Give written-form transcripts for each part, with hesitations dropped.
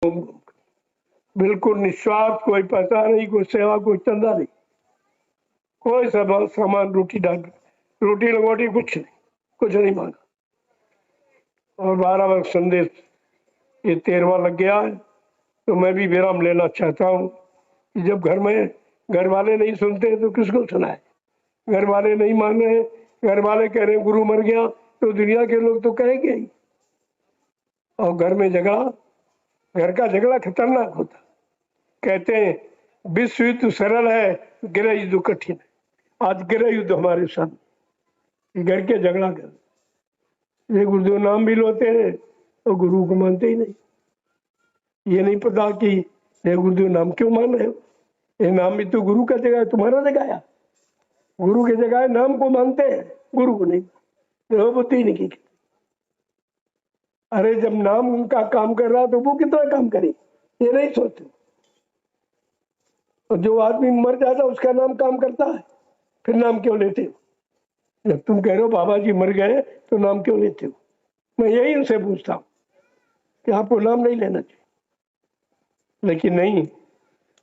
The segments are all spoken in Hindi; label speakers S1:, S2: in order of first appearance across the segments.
S1: बिल्कुल निस्वार्थ, कोई पैसा नहीं, कोई सेवा, कोई चंदा नहीं, कोई सामान, रोटी डाल, रोटी लगोटी कुछ नहीं मांगा। और 12वां संदेश ये 13वां लग गया है। तो मैं भी विराम लेना चाहता हूँ कि जब घर में घर वाले नहीं सुनते तो किसको सुनाए। घर वाले नहीं मान रहे, घर वाले कह रहे गुरु मर गया, तो दुनिया के लोग तो कहेंगे ही। और घर में झगड़ा, घर का झगड़ा खतरनाक होता। कहते हैं विश्व युद्ध सरल है, गृह युद्ध कठिन है। आज गृह युद्ध हमारे साथ घर के झगड़ा कर, ये गुरुदेव नाम भी लोते हैं और गुरु को मानते ही नहीं। ये नहीं पता कि ये गुरुदेव नाम क्यों मान रहे हो, ये नाम भी तो गुरु का जगह, तुम्हारा जगह, गुरु की जगह नाम को मानते हैं, गुरु को नहीं। बुद्धि नहीं की। अरे जब नाम का काम कर रहा तो वो कितना काम करे, ये नहीं सोचते। और जो आदमी मर जाता उसका नाम काम करता है, फिर नाम क्यों लेते हो? जब तुम कह रहे हो बाबा जी मर गए तो नाम क्यों लेते हो? मैं यही उनसे पूछता हूँ कि आपको नाम नहीं लेना चाहिए। लेकिन नहीं,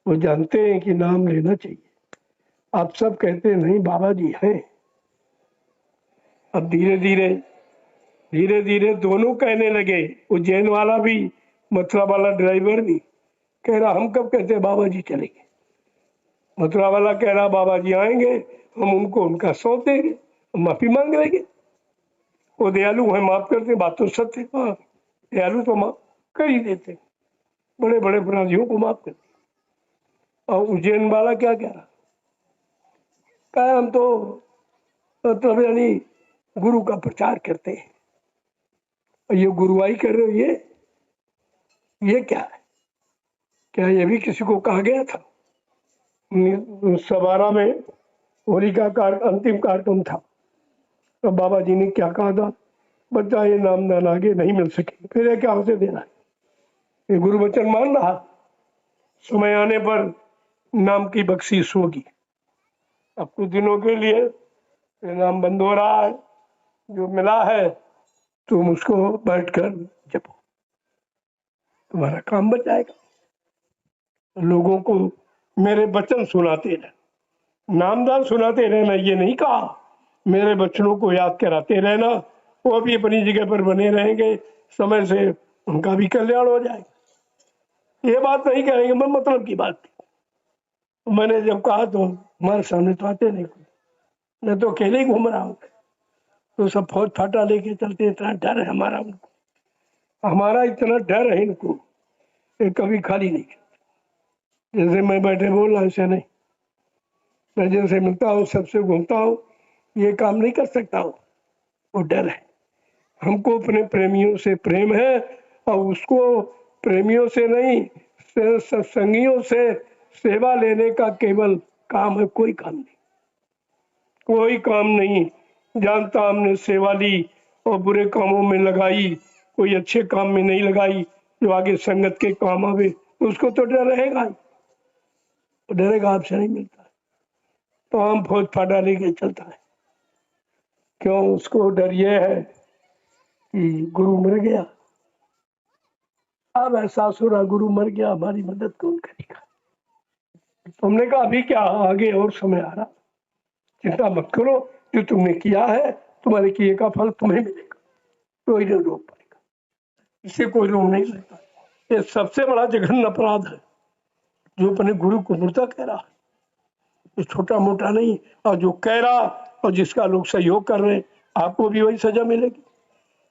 S1: वो जानते हैं कि नाम लेना चाहिए। आप सब कहते नहीं बाबा जी हैं। अब धीरे धीरे दोनों कहने लगे। उज्जैन वाला भी, मथुरा वाला ड्राइवर भी कह रहा हम कब कहते बाबा जी चलेंगे। मथुरा वाला कह रहा बाबा जी आएंगे, हम उनको उनका सौंप देंगे, माफी मांग लेंगे। वो दयालु है, माफ करते, बात तो सत्य। हाँ, दयालु तो माफ कर ही देते, बड़े बड़े अपराधियों को माफ करते। और उज्जैन वाला क्या कह रहा, कहा हम तो मतलब यानी गुरु का प्रचार करते हैं। और ये गुरुवाई कर रहे हो, ये क्या है? क्या ये भी किसी को कहा गया था? 1912 में होली का अंतिम कार्यक्रम था, तो बाबा जी ने क्या कहा था, बच्चा ये नामदान आगे नहीं मिल सके, फिर क्या उसे देना है? ये गुरु वचन मान रहा, समय आने पर नाम की बख्शीश होगी। अब कुछ दिनों के लिए नाम बंद हो रहा है, जो मिला है तुम उसको बैठकर जपो, तुम्हारा काम बच जाएगा। लोगों को मेरे वचन सुनाते रहना, नामदान सुनाते रहना, ये नहीं कहा, मेरे बच्चों को याद कराते रहना, वो भी अपनी जगह पर बने रहेंगे, समय से उनका भी कल्याण हो जाएगा। ये बात नहीं कहेंगे, मैं मतलब की बात थी। मैंने जब कहा तो हमारे सामने तो आते नहीं, मैं तो अकेले ही घूम रहा हूँ, तो सब फौज फाटा लेके चलते। इतना डर है हमारा उनको, हमारा इतना डर है इनको, ये कभी खाली नहीं। जैसे मैं बैठे बोल रहा ऐसे नहीं, मैं जैसे मिलता हूँ सबसे घूमता हूँ, ये काम नहीं कर सकता हूँ, वो डर है। हमको अपने प्रेमियों से प्रेम है, और उसको प्रेमियों से नहीं, सत्संगियों से सेवा लेने का केवल काम है, कोई काम नहीं, कोई काम नहीं। जानता हमने सेवा ली और बुरे कामों में लगाई, कोई अच्छे काम में नहीं लगाई जो आगे संगत के काम आवे, उसको तो डर रहेगा ही, डरेगा आपसे नहीं मिलता। तो हम फौज फाटा लेके चलता है, क्यों? उसको डर ये है कि गुरु मर गया, अब एहसास हो रहा गुरु मर गया, हमारी मदद कौन करेगा। तुमने कहा अभी क्या, आगे और समय आ रहा, चिंता मत करो, जो तुमने किया है तुम्हारे किए का फल तुम्हें मिलेगा, कोई नहीं रोक पाएगा, इसे कोई रोक नहीं सकता। ये सबसे बड़ा जघन्य अपराध है जो अपने गुरु को मुर्दा कह रहा है, ये छोटा मोटा नहीं। और जो कह रहा और जिसका लोग सहयोग कर रहे हैं, आपको भी वही सजा मिलेगी।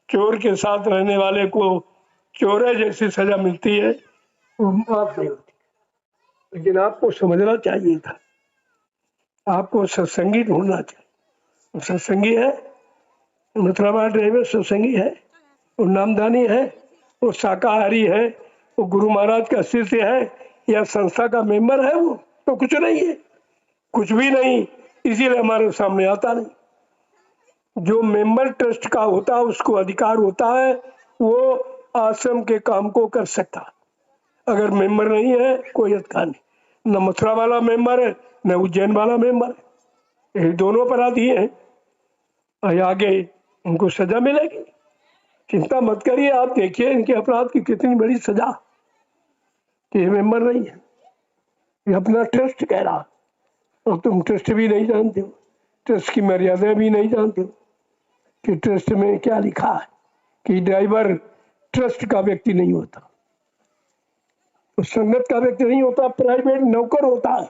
S1: चोर के साथ रहने वाले को चोरे जैसी सजा मिलती है, वो माफ नहीं होती। लेकिन आपको समझना चाहिए था, आपको सत्संगी ढूंढना चाहिए। सत्संगी है, मथुरा वाला ड्राइवर सत्संगी है, वो नामदानी है, वो शाकाहारी है, वो गुरु महाराज का शिष्य है, या संस्था का मेंबर है, वो तो कुछ नहीं है, कुछ भी नहीं। इसीलिए हमारे सामने आता नहीं। जो मेंबर ट्रस्ट का होता है उसको अधिकार होता है, वो आश्रम के काम को कर सकता। अगर मेंबर नहीं है कोई अधिकार नहीं। न मथुरा वाला मेंबर है, न उज्जैन वाला मेंबर है, ये दोनों अपराधी हैं, और आगे उनको सजा मिलेगी। चिंता मत करिए, आप देखिए इनके अपराध की कितनी बड़ी सजा। कि ये मेंबर नहीं है, ये अपना ट्रस्ट कह रहा, और तुम ट्रस्ट भी नहीं जानते हो, ट्रस्ट की मर्यादा भी नहीं जानते हो कि ट्रस्ट में क्या लिखा है कि ड्राइवर ट्रस्ट का व्यक्ति नहीं होता, तो संगत का व्यक्ति नहीं होता, प्राइवेट नौकर होता है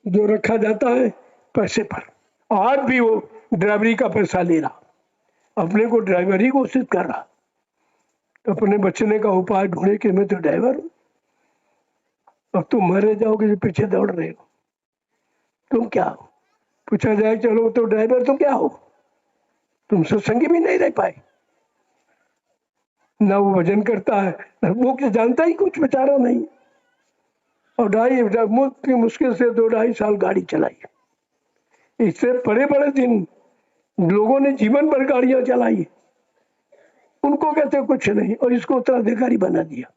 S1: जो रखा जाता है पैसे पर। आज भी वो ड्राइवरी का पैसा ले रहा, अपने को ड्राइवर ही घोषित कर रहा, अपने बचने का उपाय ढूंढे कि मैं तो ड्राइवर हूं, अब तुम मरे जाओगे जो पीछे दौड़ रहे हो, तुम क्या हो? पूछा जाए चलो तो ड्राइवर तो क्या हो, तुम सत्संगी भी नहीं रह पाए, ना वो भजन करता है, ना वो जानता ही कुछ बेचारा नहीं, और मुश्किल से 2-2.5 साल गाड़ी चलाई, इससे बड़े बड़े दिन लोगों ने जीवन भर गाड़ियां चलाई, उनको कहते कुछ नहीं, और इसको उत्तराधिकारी बना दिया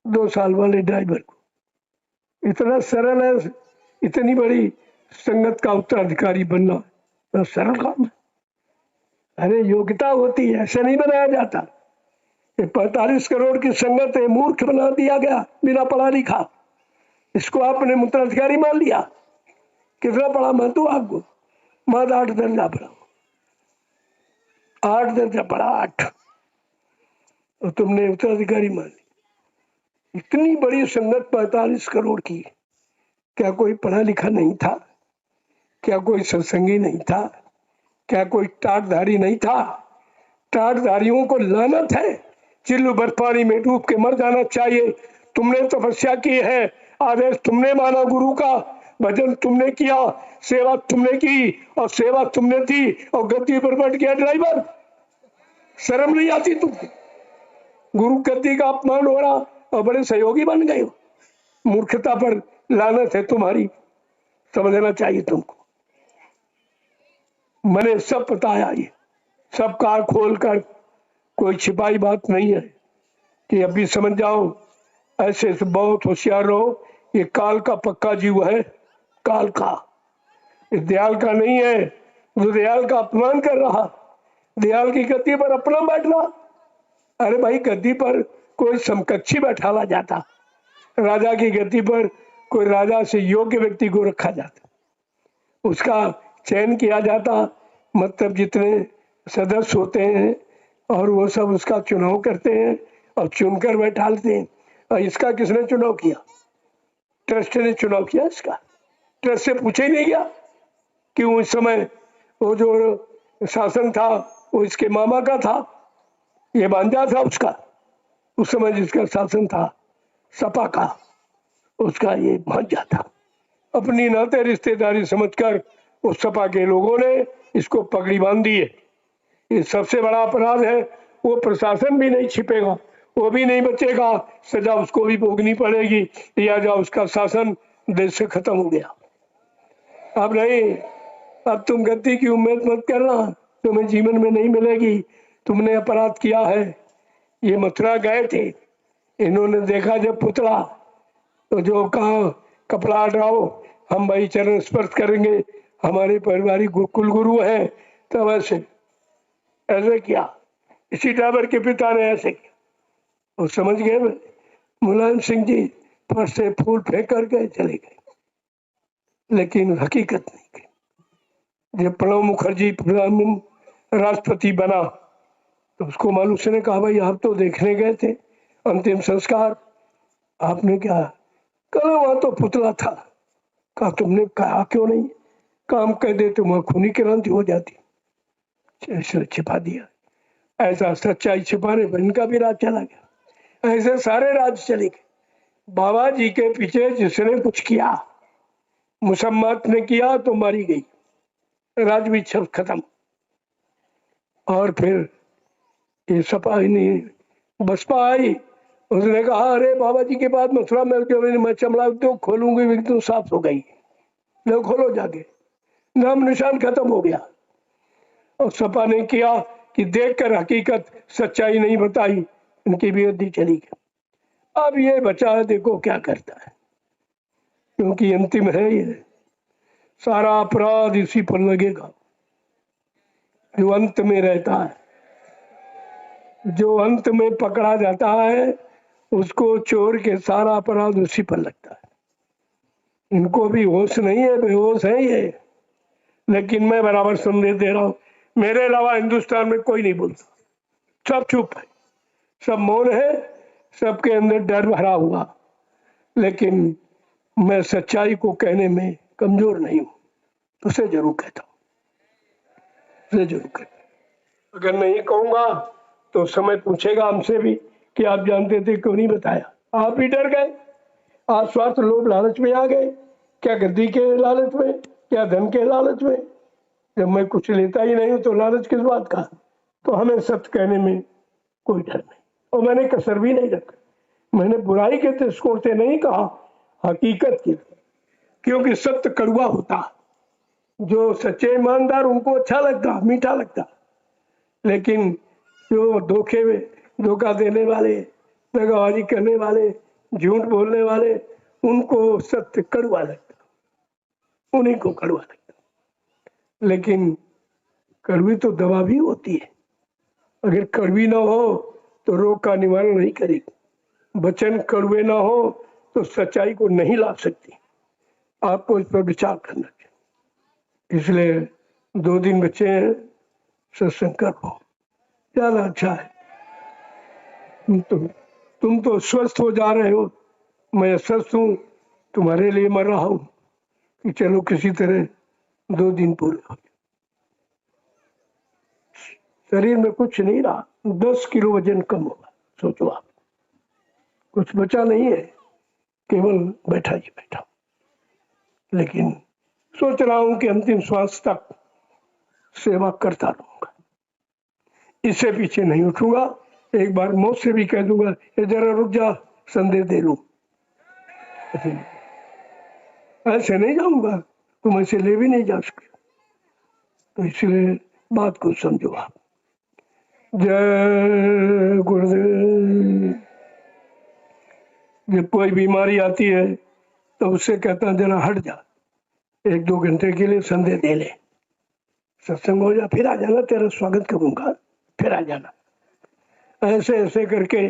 S1: 2 साल वाले ड्राइवर को। इतना सरल है, इतनी बड़ी संगत का उत्तराधिकारी बनना तो सरल काम है। अरे योग्यता होती है, ऐसे नहीं बनाया जाता। 45 करोड़ की संगत है, मूर्ख बना दिया गया बिना पढ़ा लिखा, इसको आपने उत्तराधिकारी मान लिया। कितना पढ़ा मैं तो आपको, मैं 8 दर्जा पढ़ा, 8 दर्जा पढ़ा, 8, और तुमने उत्तराधिकारी मान ली। इतनी बड़ी संगत 45 करोड़ की, क्या कोई पढ़ा लिखा नहीं था? क्या कोई सत्संगी नहीं था? क्या कोई टाटधारी नहीं था? टाटधारियों को लानत है, चिल्लू भर पानी में डूब के मर जाना चाहिए। तुमने तपस्या की है, आदेश तुमने माना गुरु का, भजन तुमने किया, सेवा तुमने की, और सेवा तुमने थी, और गद्दी पर बैठ गया ड्राइवर। शर्म नहीं आती तुमको? गुरु गद्दी का अपमान हो रहा और बड़े सहयोगी बन गए हो। मूर्खता पर लानत है तुम्हारी, समझना चाहिए तुमको। मैंने सब बताया, ये सब कार खोल कर, कोई छिपाई बात नहीं है कि अभी समझ जाओ। ऐसे से बहुत होशियार रहो, ये काल का पक्का जीव है, काल का, इस दयाल का नहीं है जो दयाल का अपमान कर रहा, दयाल की गद्दी पर अपना बैठना। अरे भाई, गद्दी पर कोई समकक्षी बैठाला जाता, राजा की गद्दी पर कोई राजा से योग्य व्यक्ति को रखा जाता, उसका चयन किया जाता, मतलब जितने सदस्य होते हैं और वो सब उसका चुनाव करते हैं और चुनकर बैठालते हैं। और इसका किसने चुनाव किया? ट्रस्ट ने चुनाव किया इसका। ट्रस्ट से पूछा ही नहीं गया कि उस समय वो जो शासन था वो इसके मामा का था, ये भांजा था उसका, उस समय जिसका शासन था सपा का, उसका ये भांजा था। अपनी नाते रिश्तेदारी समझकर उस सपा के लोगों ने इसको पगड़ी बांध दी है। ये सबसे बड़ा अपराध है। वो प्रशासन भी नहीं छिपेगा, वो भी नहीं बचेगा, सजा उसको भी भोगनी पड़ेगी, या जा उसका शासन देश से खत्म हो गया। अब नहीं, अब तुम गद्दी की उम्मीद मत करना, तुम्हें जीवन में नहीं मिलेगी। तुमने अपराध किया है। ये मथुरा गए थे, इन्होंने देखा जब पुतला, तो जो कहा कपड़ा हटाओ, हम भाई चरण स्पर्श करेंगे, हमारे पारिवारिक कुल गुरु हैं, तब ऐसे किया। इसी ड्राइवर के पिता ने ऐसे किया, और समझ गए मुलायम सिंह जी पर से फूल फेंक कर गए, चले गए, लेकिन हकीकत नहीं गई। जब प्रणब मुखर्जी राष्ट्रपति बना तो उसको मालूम ने कहा, भाई आप तो देखने गए थे अंतिम संस्कार, आपने क्या कहा? वहां तो पुतला था। कहा तुमने कहा क्यों नहीं? काम कर देते वहां खूनी क्रांति हो जाती, छिपा दिया। ऐसा सच्चाई छिपाने पर इनका भी राज चला गया। ऐसे सारे राज चले गए। बाबा जी के पीछे जिसने कुछ किया, मुसम्मत ने किया तो मारी गई, राज भी खत्म। और फिर ये सपा बसपा आई, उसने कहा अरे बाबा जी के बाद मथुरा में जो मैं चमड़ा उद्योग खोलूंगी, एकदम साफ हो गई, लो खोलो जाके, नाम निशान खत्म हो गया। और सपा ने किया कि देखकर हकीकत सच्चाई नहीं बताई, इनकी बेइज्जती चली गई। अब ये बचा है, देखो क्या करता है, क्योंकि अंतिम है ये, सारा अपराध इसी पर लगेगा जो अंत में रहता है। जो अंत में पकड़ा जाता है उसको चोर के सारा अपराध उसी पर लगता है। इनको भी होश नहीं है, बेहोश है ये। लेकिन मैं बराबर संदेश दे रहा हूं, मेरे अलावा हिंदुस्तान में कोई नहीं बोलता, सब चुप है, सब मौन है, सबके अंदर डर भरा हुआ। लेकिन मैं सच्चाई को कहने में कमजोर नहीं हूं, उसे जरूर कहता हूं, उसे जरूर कहता हूं। अगर नहीं कहूंगा तो समय पूछेगा हमसे भी कि आप जानते थे क्यों नहीं बताया। आप भी डर गए, आप स्वार्थ लोभ लालच में आ गए, क्या गद्दी के लालच में, क्या धन के लालच में। जब मैं कुछ लेता ही नहीं हूं तो लालच किस बात का। तो हमें सत्य कहने में कोई डर नहीं, और मैंने कसर भी नहीं रखा। मैंने बुराई के दृष्टिकोण से नहीं कहा, हकीकत की, क्योंकि सत्य कड़वा होता। जो सच्चे ईमानदार उनको अच्छा लगता, मीठा लगता, लेकिन जो धोखा देने वाले, दगाबाजी करने वाले, झूठ बोलने वाले, उनको सत्य कड़वा लगता, उन्हीं को कड़वा लगता। लेकिन कड़वी तो दवा भी होती है। अगर कड़वी ना हो तो रोग का निवारण नहीं करेगी। वचन कड़वे ना हो तो सच्चाई को नहीं ला सकती। आपको इस पर विचार करना चाहिए। इसलिए 2 दिन बचे हैं, सत्संग करो, ज्यादा अच्छा है। तुम तो स्वस्थ हो जा रहे हो, मैं स्वस्थ हूं, तुम्हारे लिए मर रहा हूं कि चलो किसी तरह 2 दिन पूरे हो। शरीर में कुछ नहीं रहा, 10 किलो वजन कम होगा। सोचो आप, कुछ बचा नहीं है, केवल बैठा ही बैठा। लेकिन सोच रहा हूं कि अंतिम श्वास तक सेवा करता रहूंगा, इससे पीछे नहीं उठूंगा। एक बार मौत से भी कह दूंगा, ये जरा रुक जा, संदेश दे लूं, ऐसे नहीं जाऊंगा, तुम ऐसे ले भी नहीं जा सकते। तो इसलिए बात को समझो आप। जय गुरुदेव। जब कोई बीमारी आती है तो उससे कहता जरा हट जा, 1-2 घंटे के लिए संदेश दे ले, सत्संग हो जा, फिर आ जाना, तेरा स्वागत करूंगा, फिर आ जाना। ऐसे ऐसे करके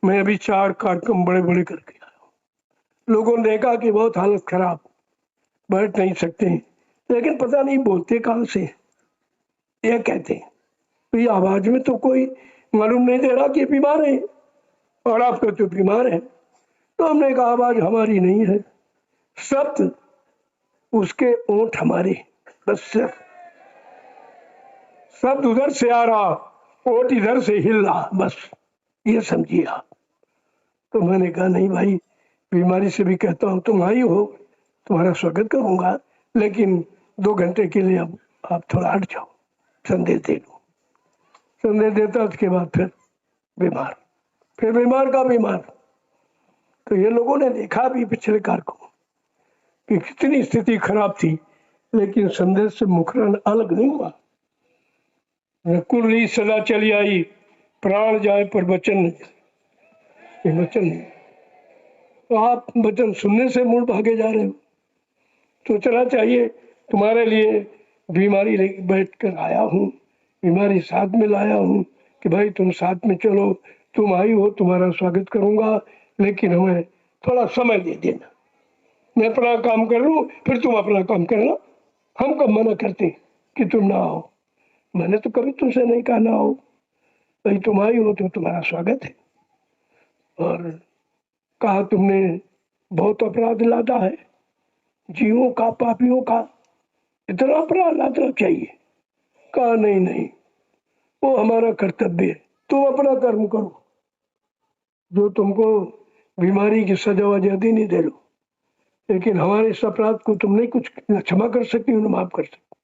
S1: मैं अभी 4 कार्यक्रम बड़े बड़े करके आया। लोगों ने देखा कि बहुत हालत खराब, बैठ नहीं सकते, लेकिन पता नहीं बोलते कहां से। ये कहते हैं तो ये आवाज में तो कोई मालूम नहीं दे रहा कि बीमार है, और आप कहते हो बीमार है। तो हमने कहा आवाज हमारी नहीं है, शब्द उसके ओंठ हमारे, बस सिर्फ शब्द उधर से आ रहा, ओंठ इधर से हिल रहा, बस ये समझिए आप। तो मैंने कहा नहीं भाई, बीमारी से भी कहता हूं तुम आई हो, तुम्हारा स्वागत करूंगा, लेकिन 2 घंटे के लिए अब आप थोड़ा हट जाओ, संदेश दे दो। संदेश देता, उसके बाद फिर बीमार का बीमार। तो ये लोगों ने देखा भी पिछले कारकों कि कितनी स्थिति खराब थी, लेकिन संदेश से मुखरण अलग नहीं हुआ। कुंडली सदा चली आई, प्राण जाए पर वचन नहीं, ये वचन नहीं। तो आप वचन सुनने से मुड़ भागे जा रहे हो। सोचना चाहिए, तुम्हारे लिए बीमारी बैठ कर आया हूँ, बीमारी साथ में लाया हूँ कि भाई तुम साथ में चलो, तुम आई हो, तुम्हारा स्वागत करूंगा, लेकिन हमें थोड़ा समय दे देना। मैं अपना काम कर लूं, फिर तुम अपना काम करना। हम कब मना करते कि तुम ना आओ, मैंने तो कभी तुमसे नहीं कहा ना आओ, भाई तुम आई हो तो तुम्हारा स्वागत है। और कहा तुमने बहुत अपराध लादा है, जीवों का, पापियों का, इतना अपराध लादना चाहिए। कहा नहीं, वो हमारा कर्तव्य है, तुम अपना कर्म करो, जो तुमको बीमारी की सजा आजादी नहीं दे लो, लेकिन हमारे इस अपराध को तुम नहीं कुछ क्षमा कर सकती हो, माफ कर सकती।